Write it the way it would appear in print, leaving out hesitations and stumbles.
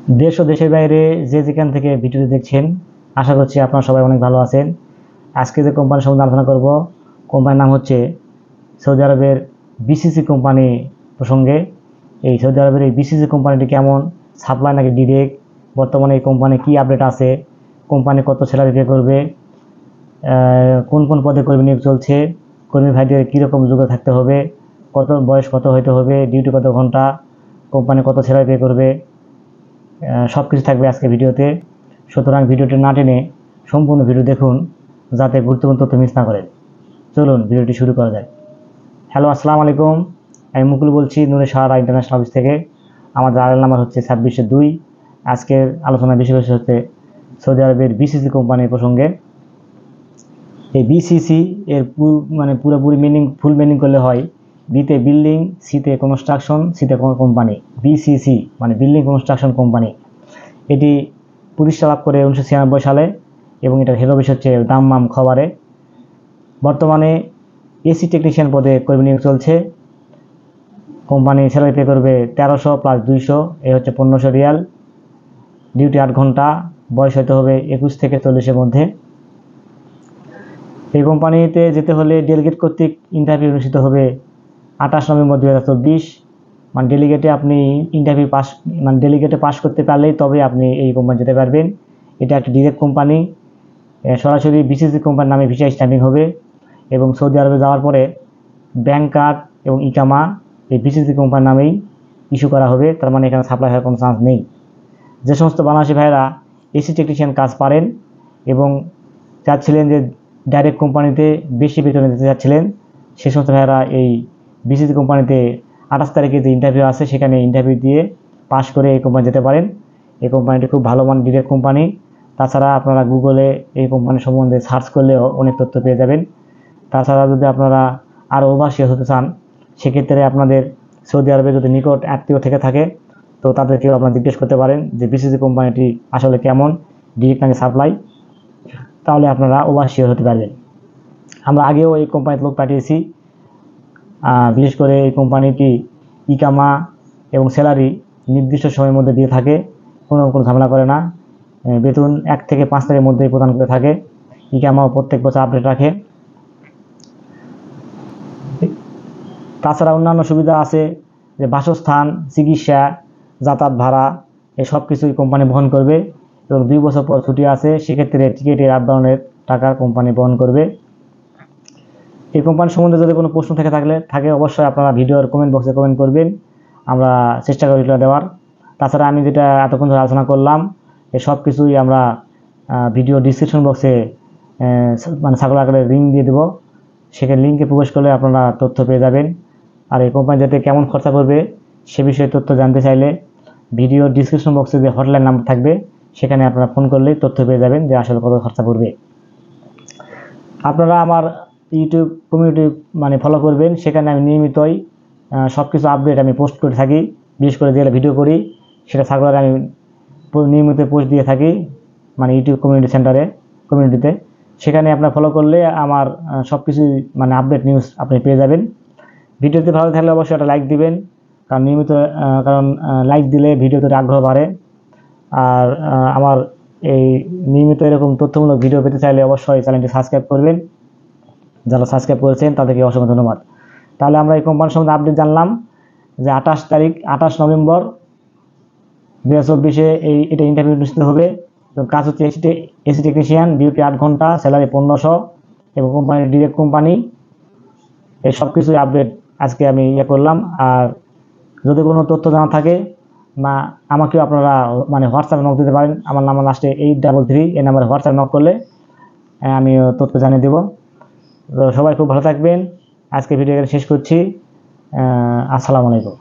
দেশ ও দেশের বাইরে যে যেখান থেকে ভিডিওটি দেখছেন, আশা করছি আপনারা সবাই অনেক ভালো আছেন। আজকে যে কোম্পানির সম্বন্ধে আলোচনা করব, কোম্পানির নাম হচ্ছে সৌদি আরবের বিসিসি কোম্পানি প্রসঙ্গে। এই সৌদি আরবের এই বিসিসি কোম্পানিটি কেমন, সাপ্লাই নাকি ডিরেক্ট, বর্তমানে এই কোম্পানি কী আপডেট আছে, কোম্পানি কত স্যালারি পে করবে, কোন কোন পদে কর্মী নিয়োগ চলছে, কর্মী ভাইদের কীরকম যোগ্যতা থাকতে হবে, কত বয়স কত হইতে হবে, ডিউটি কত ঘন্টা, কোম্পানি কত স্যালারি পে করবে, সব কিছু থাকবে আজকে ভিডিওতে। সুতরাং ভিডিওটি না টেনে সম্পূর্ণ ভিডিও দেখুন, যাতে গুরুত্বপূর্ণ তথ্য মিস না করেন। চলুন ভিডিওটি শুরু করা যায়। হ্যালো, আসসালামু আলাইকুম। আমি মুকুল বলছি নূরে সাহারা ইন্টারন্যাশনাল অফিস থেকে। আমাদের আড়াল নাম্বার হচ্ছে 26-2। আজকের আলোচনার বিষয়বস্তু হচ্ছে সৌদি আরবের বিসিসি কোম্পানির প্রসঙ্গে। এই বিসিসি এর পুরোপুরি ফুল মিনিং করলে হয় বিতে বিল্ডিং, সিতে কনস্ট্রাকশন, সিতে কোম্পানি। বিসিসি মানে বিল্ডিং কনস্ট্রাকশন কোম্পানি। এটি প্রতিষ্ঠা লাভ করে 1996 সালে এবং এটার হেড অফিস হচ্ছে দাম্মাম খবরে। বর্তমানে এসি টেকনিশিয়ান পদে কর্মী নিয়োগ চলছে। কোম্পানি স্যালারি পে করবে 1300 প্লাস 200, এ হচ্ছে 1500 রিয়াল। ডিউটি 8 ঘন্টা, বয়স হতে হবে 21 থেকে 40-এর মধ্যে। এই কোম্পানিতে যেতে হলে ডেলিগেট কর্তৃক ইন্টারভিউ অনুষ্ঠিত হবে 28 নভেম্বর 2024। মানে ডেলিগেটে পাস করতে পারলেই তবে আপনি এই কোম্পানি যেতে পারবেন। এটা একটা ডিরেক্ট কোম্পানি, সরাসরি বিসিসি কোম্পানির নামে ভিসা স্ট্যাম্পিং হবে এবং সৌদি আরবে যাওয়ার পরে ব্যাংক কার্ড এবং ইকামা এই বিসিসি কোম্পানির নামেই ইস্যু করা হবে। তার মানে এখানে সাপ্লাই হওয়ার কোনো চান্স নেই। যে সমস্ত বাংলাদেশি ভাইয়েরা এসি টেকনিশিয়ান কাজ পারেন এবং চাচ্ছিলেন যে ডাইরেক্ট কোম্পানিতে বেশি বেতনে দিতে চাচ্ছিলেন, সে সমস্ত ভাইয়েরা এই বিসিসি কোম্পানিতে 28 তারিখে যে ইন্টারভিউ আছে সেখানে ইন্টারভিউ দিয়ে পাস করে এই কোম্পানি যেতে পারেন। এই কোম্পানিটি খুব ভালো মানের ডিরেক্ট কোম্পানি। তাছাড়া আপনারা গুগলে এই কোম্পানি সম্বন্ধে সার্চ করলেও অনেক তথ্য পেয়ে যাবেন। তাছাড়া যদি আপনারা আরও ওভারসিয়ার হতে চান, সেক্ষেত্রে আপনাদের সৌদি আরবে যদি নিকট আত্মীয় থেকে থাকে তো তাদেরকেও আপনারা জিজ্ঞেস করতে পারেন যে বিসিসি কোম্পানিটি আসলে কেমন, ডিরেক্ট নাকি সাপ্লাই, তাহলে আপনারা ওভারসিয়ার হতে পারবেন। আমরা আগেও এই কোম্পানিতে লোক পাঠিয়েছি। বিশেষ করে এই কোম্পানিটি ইকামা এবং স্যালারি নির্দিষ্ট সময়ের মধ্যে দিয়ে থাকে, কোনো ঝামেলা করে না। বেতন 1 থেকে 5 তারিখের মধ্যেই প্রদান করে থাকে। ইকামাও প্রত্যেক বছর আপডেট রাখে। তাছাড়া অন্যান্য সুবিধা আছে যে বাসস্থান, চিকিৎসা, যাতায়াত ভাড়া, এই সব কিছুই কোম্পানি বহন করবে এবং 2 বছর পর ছুটি আছে, সেক্ষেত্রে টিকিটের আপ-ডাউনের টাকা কোম্পানি বহন করবে। এই কোম্পানি সম্বন্ধে যদি কোনো প্রশ্ন থাকে অবশ্যই আপনারা ভিডিওর কমেন্ট বক্সে কমেন্ট করবেন, আমরা চেষ্টা করি রিপ্লাই দেওয়ার। তাছাড়া আমি যেটা এতক্ষণ ধরে আলোচনা করলাম এই সব কিছুই আমরা ভিডিও ডিসক্রিপশন বক্সে সার্কুলার আকারে লিঙ্ক দিয়ে দেবো, সেখানে লিঙ্কে প্রবেশ করলে আপনারা তথ্য পেয়ে যাবেন। আর এই কোম্পানি যাতে কেমন খরচা করবে সে বিষয়ে তথ্য জানতে চাইলে ভিডিও ডিসক্রিপশন বক্সে যে হটলাইন নাম্বার থাকবে সেখানে আপনারা ফোন করলেই তথ্য পেয়ে যাবেন যে আসলে কত খরচা পড়বে। আপনারা আমার ইউটিউব কমিউনিটি ফলো করবেন, সেখানে আমি নিয়মিতই সব কিছু আপডেট আমি পোস্ট করে থাকি। বিশেষ করে যেগুলো ভিডিও করি সেটা সার্কুলারে আমি নিয়মিত পোস্ট দিয়ে থাকি, ইউটিউব কমিউনিটিতে। সেখানে আপনারা ফলো করলে আমার সব কিছু আপডেট নিউজ আপনি পেয়ে যাবেন। ভিডিওতে ভালো থাকলে অবশ্যই একটা লাইক দিবেন, কারণ লাইক দিলে ভিডিওতে আগ্রহ বাড়ে। আর আমার এই নিয়মিত এরকম তথ্যমূলক ভিডিও পেতে চাইলে অবশ্যই চ্যানেলটি সাবস্ক্রাইব করবেন। যারা সাবস্ক্রাইব করেছেন তাদেরকে অসংখ্য ধন্যবাদ। তাহলে আমরা এই কোম্পানির সম্বন্ধে আপডেট জানলাম যে 28 নভেম্বর 2024 এটা ইন্টারভিউ অনুষ্ঠিত হবে এবং কাজ হচ্ছে এসি টেকনিশিয়ান, ডিউটি 8 ঘন্টা, স্যালারি 1500 এবং কোম্পানির ডিরেক্ট কোম্পানি। এই সব কিছুই আপডেট আজকে আমি করলাম। আর যদি কোনো তথ্য জানা থাকে আমাকেও আপনারা হোয়াটসঅ্যাপে নক দিতে পারেন। আমার নাম্বার লাস্টে 833, এই নাম্বারে হোয়াটসঅ্যাপে নক করলে আমি তথ্য জানিয়ে দেবো। তো সবাই খুব ভালো থাকবেন। আজকে ভিডিও শেষ করছি। আসসালামু আলাইকুম।